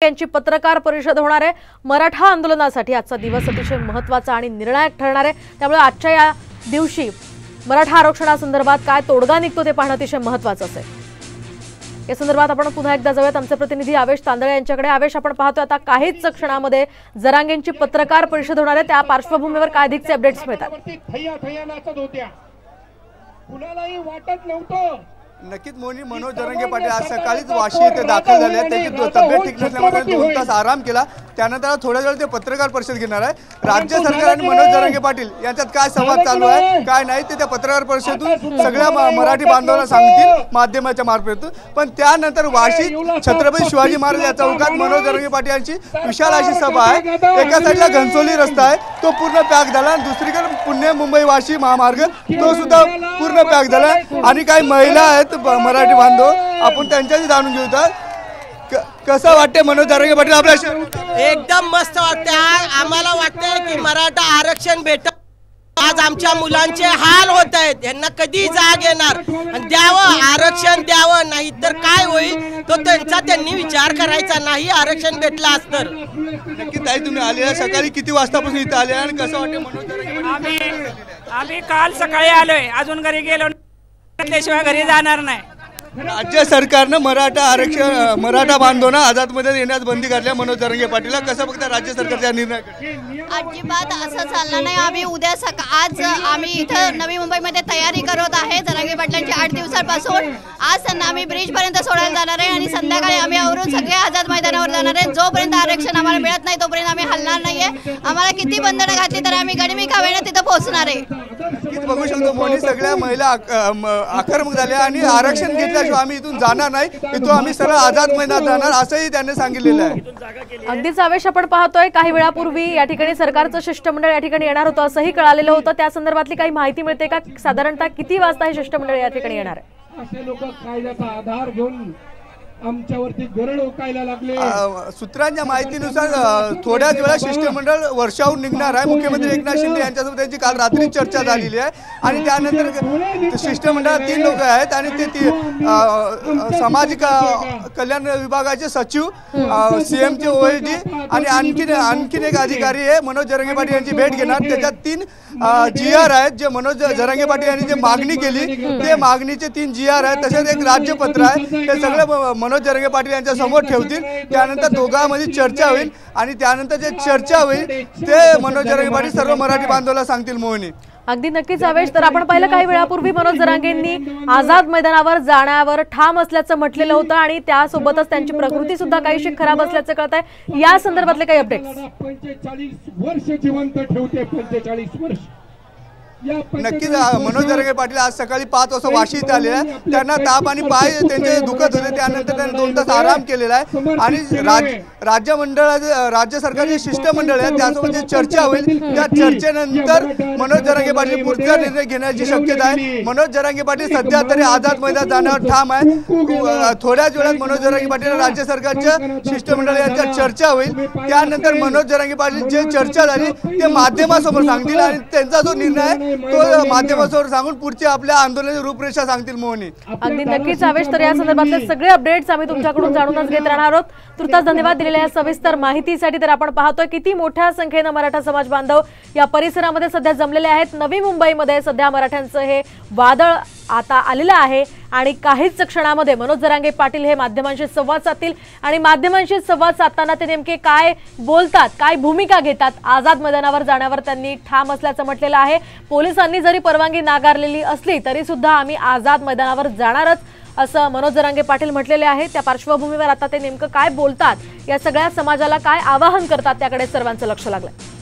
यांची पत्रकार परिषद होणार आहे। मराठा आंदोलनासाठी आजचा दिवस अतिशय महत्त्वाचा आणि निर्णायक ठरणार आहे। त्यामुळे आजच्या या दिवशी मराठा आरक्षणासंदर्भात काय तोडगा निघतो ते पाहणं अतिशय महत्त्वाचं असेल। या संदर्भात आपण पुन्हा एकदा जाऊयात आमचे प्रतिनिधी आवेश तांदळे यांच्याकडे। आवेश, आपण पाहतोय आता काहीच क्षणामध्ये जरांगेंची पत्रकार परिषद होणार आहे, त्या पार्श्वभूमीवर काय अधिकचे अपडेट्स मिळतात? कुणालाही वाटत नव्हतं। नक्कीच मोनी, मनोज जरांगे पाटील आज सकाळीच वाशी येथे दाखल झाले आहेत। त्याची तब्येत ठीक नसल्यामुळे 2 तास आराम केला। त्यानंतर थोड्या वेळ ते पत्रकार परिषद घेणार आहे। राज्य सरकार आणि मनोज जरांगे पाटील यांच्यात काय संवाद चालू आहे काय नाही ते त्या पत्रकार परिषदेतून सगळ्या मराठी बांधवांना सांगतील माध्यमाच्या मार्फतून। पण त्यानंतर वाशी छत्रपती शिवाजी महाराज या चौकात मनोज जरांगे पाटील यांची विशाल अशी सभा आहे। एका साईडला घनसोली रस्ता आहे, तो पूर्ण पॅक झाला आणि दुसरीकडे पुणे मुंबई वाशी महामार्ग तो सुद्धा पूर्ण पॅक झाला। आणि काही महिला आहेत मराठी बांधव, आपण त्यांच्याशी जाणून घेऊया। कसं वाटते मनोज जरांगे पाटील आपल्या? एकदम मस्त वाटते। आम्हाला वाटतंय की मराठा आरक्षण भेट। आज आमच्या मुलांचे हाल होत आहेत, यांना कधी जाग येणार? द्यावं आरक्षण, द्यावं, नाही तर काय होईल तो त्यांचा त्यांनी विचार करायचा। नाही आरक्षण भेटला असत तर नक्की ताई, तुम्ही आले सकाळी किती वाजतापासून इथे आले आणि कसं वाटते मनोज जरांगे? आम्ही काल सकाळी आलोय, अजून घरी गेलो त्याशिवाय घरी जाणार नाही। राज्य सरकारनं मराठा बांधवांना आझादमध्ये येण्यास बंदी घातली मनोज जरांगे पाटीलला कसं बघता राज्य सरकारचा निर्णय? अजिबात असं चाललं नाही। आम्ही उद्या आज आम्ही इथं नवी मुंबईमध्ये तयारी करत आहे जरांगे पाटलांची 8 दिवसांपासून। आज त्यांना आम्ही ब्रिज पर्यंत सोडायला जाणार आहे आणि संध्याकाळी आम्ही आवरून सगळे आझाद मैदानावर जाणार आहे। जोपर्यंत आरक्षण आम्हाला मिळत नाही तोपर्यंत आम्ही हलणार नाहीये। आम्हाला किती बंधनं घातली तर आम्ही गणिमी कावेनं तिथं पोहोचणार आहे। बघू शकतो मोनी, सगळ्या महिला आक्रमक झाल्या आणि आरक्षण घेतल्याशिवाय आम्ही इथून जाणार नाही, इथून आम्ही सरळ आझाद मैदानात जाणार असंही त्यांनी सांगितलेलं आहे। अगदीच आवेश, आपण पाहतोय काही वेळापूर्वी या ठिकाणी सरकारचं शिष्टमंडळ या ठिकाणी येणार होतं असंही कळालेलं होतं। त्या संदर्भातली काही माहिती मिळते का? साधारणतः किती वाजता हे शिष्टमंडळ या ठिकाणी येणार आहे? असे लोक कायद्याचा आधार घेऊन आमच्यावरती गरड ओकायला लागले। सूत्रांच्या माहितीनुसार थोड्याच वेळा शिष्टमंडळ वर्षाहून निघणार आहे। मुख्यमंत्री एकनाथ शिंदे यांच्यासोबत त्यांची काल रात्री चर्चा झालेली आहे आणि त्यानंतर शिष्टमंडळात 3 लोक आहेत आणि ते सामाजिक कल्याण विभागाचे सचिव, सीएमचे ओएसडी आणि आणखीन एक अधिकारी आहे मनोज जरांगे पाटील यांची भेट घेणार। त्याच्यात 3 GR आहेत जे मनोज जरांगे पाटील यांनी जे मागणी केली ते मागणीचे 3 GR आहेत। तसेच एक राज्यपत्र आहे, ते सगळं मनोज जरांगे पाटील यांच्या समोर ठेवतील। त्यानंतर दोघांमध्ये चर्चा होईल आणि त्यानंतर जे चर्चा होईल ते मनोज जरांगे पाटील सर्व मराठी बांधवांना सांगतील। मोहिनी, अगदी नक्कीच आवेश, तर आपण पाहिलं काही वेळापूर्वी मनोज जरांगेंनी आझाद मैदानावर जाण्यावर ठाम असल्याचं म्हटलेलं होतं आणि त्यासोबतच त्यांची प्रकृती सुद्धा काहीशी खराब असल्याचं कळतंय। या संदर्भातले काही अपडेट्स? 45 वर्ष जिवंत ठेवते, 45 वर्ष। नक्कीच मनोज जरांगे पाटील आज सकाळी 5 वाजता वाशी इथे आलेले आहे। त्यांना ताप आणि पाय त्यांचे दुखत होते, त्यानंतर त्यांनी 2 तास आराम केलेला आहे आणि राज्य सरकारचे शिष्टमंडळ आहे त्यासोबत जे चर्चा होईल त्या चर्चेनंतर मनोज जरांगे पाटील पुढचा निर्णय घेण्याची शक्यता आहे। मनोज जरांगे पाटील सध्या तरी आझाद मैदानात जाण्यावर ठाम आहे। थोड्याच वेळात मनोज जरांगे पाटील राज्य सरकारच्या शिष्टमंडळ यांच्यात चर्चा होईल, त्यानंतर मनोज जरांगे पाटील जे चर्चा झाली ते माध्यमासमोर सांगतील आणि त्यांचा जो निर्णय आहे तो माध्यमासमोर सांगून पुढचे आपल्या आंदोलनाची रूपरेषा सांगतील। मोहनी, अगदी नक्कीच आवेश, तर या संदर्भातले सगळे अपडेट्स आम्ही तुमच्याकडून जाणूनच घेत राहणार आहोत। तुर्तास धन्यवाद दिलेल्या या सविस्तर माहितीसाठी। तर आपण पाहतोय किती मोठ्या संख्येने मराठा समाज बांधव या परिसरामध्ये सध्या जमलेले आहेत। नवी मुंबईमध्ये सध्या मराठ्यांचं हे वादळ आता आलेलं आहे आणि काहीच क्षणामध्ये मनोज जरांगे पाटील हे माध्यमांशी संवाद साधतील आणि माध्यमांशी संवाद साधताना ते नेमके काय बोलतात, काय भूमिका घेतात, आझाद मैदानावर जाण्यावर त्यांनी ठाम असल्याचं म्हटलेलं आहे। पोलिसांनी जरी परवानगी नाकारलेली असली तरी सुद्धा आम्ही आझाद मैदानावर जाणारच असं मनोज जरांगे पाटील म्हटलेले आहे। त्या पार्श्वभूमीवर आता ते नेमकं काय बोलतात, या सगळ्या समाजाला काय आवाहन करतात त्याकडे सर्वांचं लक्ष लागलंय।